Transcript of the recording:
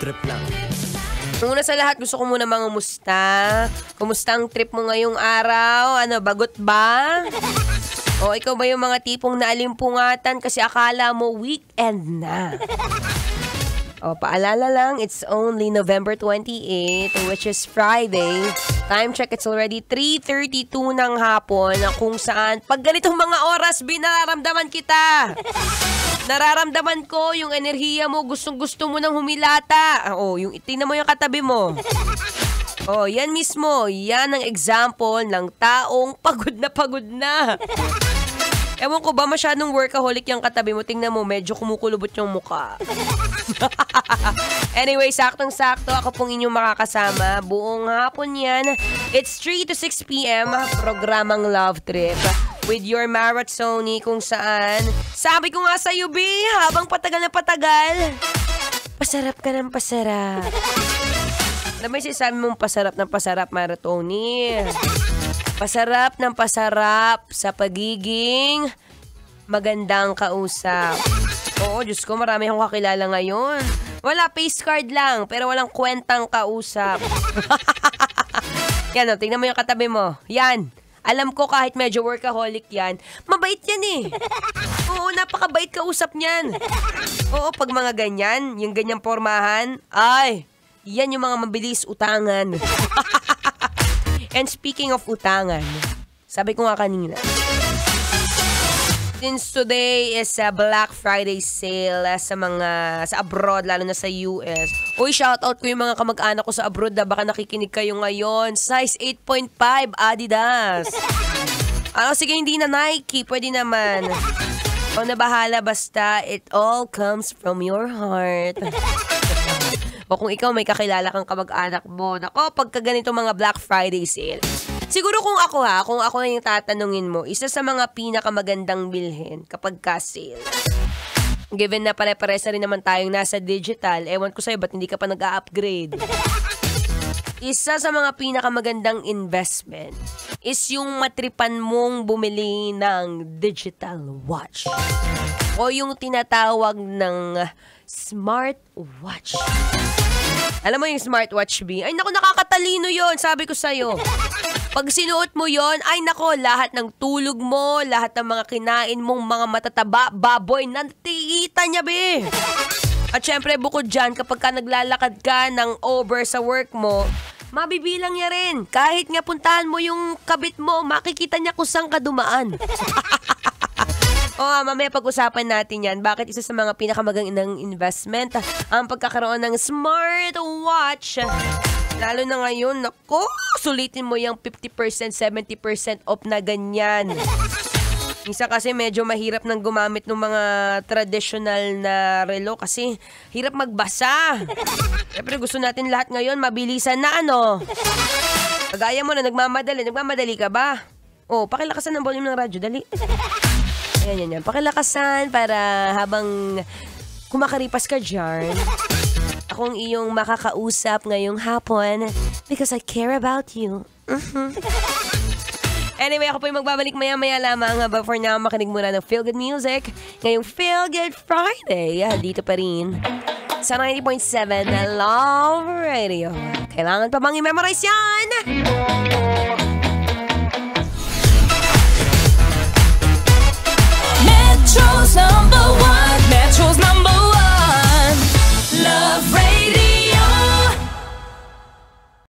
trip lang. Una sa lahat, gusto ko muna mangumusta. Kumusta ang trip mo ngayong araw? Ano, bagot ba? O ikaw ba yung mga tipong naalimpungatan kasi akala mo weekend na? O, paalala lang, it's only November 28, which is Friday. Time check, it's already 3:32 ng hapon na kung saan pag ganitong mga oras, nararamdaman kita. Nararamdaman ko yung enerhiya mo, gustong-gusto mo nang humilata. Yung tingnan mo yung katabi mo. Yan mismo, yan ang example ng taong pagod na pagod na. Ewan ko ba masyadong workaholic yung katabi mo, tingnan mo, medyo kumukulubot yung mukha. Anyway, saktong-sakto, ako pong inyong makakasama. Buong hapon yan. It's 3 to 6 p.m. Programang Love Trip with your Marathoni kung saan, sabi ko nga sa'yo, B, habang patagal na patagal, pasarap ka ng pasarap. Alam mo yung sinasabi mong pasarap ng pasarap, Marathoni? Pasarap ng pasarap sa pagiging magandang kausap. Oo, Diyos ko, marami akong kakilala ngayon. Wala, face card lang, pero walang kwentang kausap. Yan tingnan mo yung katabi mo. Yan. Alam ko kahit medyo workaholic yan, mabait yan eh. Oo, napakabait kausap niyan. Oo, pag mga ganyan, yung ganyang pormahan, ay, yan yung mga mabilis utangan. And speaking of utangan, sabi ko nga kanina, since today is a Black Friday sale sa abroad, lalo na sa US. Uy, shoutout ko yung mga kamag-anak ko sa abroad na baka nakikinig kayo ngayon. Size 8.5 Adidas. Sige, hindi na Nike, pwede naman. Na bahala, basta it all comes from your heart. O kung ikaw may kakilala kang kamag-anak mo, nako, pagka ganito mga Black Friday sale. Siguro kung ako na yung tatanungin mo, isa sa mga pinakamagandang bilhin kapag ka-sale. Given na pare-pares na rin naman tayong nasa digital, ewan ko sa'yo, ba't hindi ka pa nag-a-upgrade? Isa sa mga pinakamagandang investment is yung matripan mong bumili ng digital watch. O yung tinatawag ng smartwatch. Alam mo yung smartwatch, B? Ay, naku, nakakatalino yon, sabi ko sa'yo. Pag sinuot mo yon, ay nako, lahat ng tulog mo, lahat ng mga kinain mong mga matataba, baboy, nakikita niya, be. At syempre, bukod dyan, kapag ka naglalakad ka ng over sa work mo, mabibilang niya rin. Kahit nga puntahan mo yung kabit mo, makikita niya kung saan ka dumaan. Mamaya pag-usapan natin yan. Bakit isa sa mga pinakamagandang investment ang pagkakaroon ng smartwatch? Lalo na ngayon, naku, sulitin mo yung 50%, 70% off na ganyan. Minsan kasi medyo mahirap nang gumamit ng mga traditional na relo kasi hirap magbasa. Siyempre gusto natin lahat ngayon mabilisan na Kagaya mo na nagmamadali ka ba? Pakilakasan ng volume ng radyo, dali. Yan. Pakilakasan para habang kumakaripas ka dyan, akong iyong makakausap ngayong hapon because I care about you. Anyway, ako po yung magbabalik maya-maya lamang. But for now, makinig muna ng Feel Good Music. Ngayong Feel Good Friday, dito pa rin sa 90.7 Love Radio. Kailangan pa bang i-memorize yan?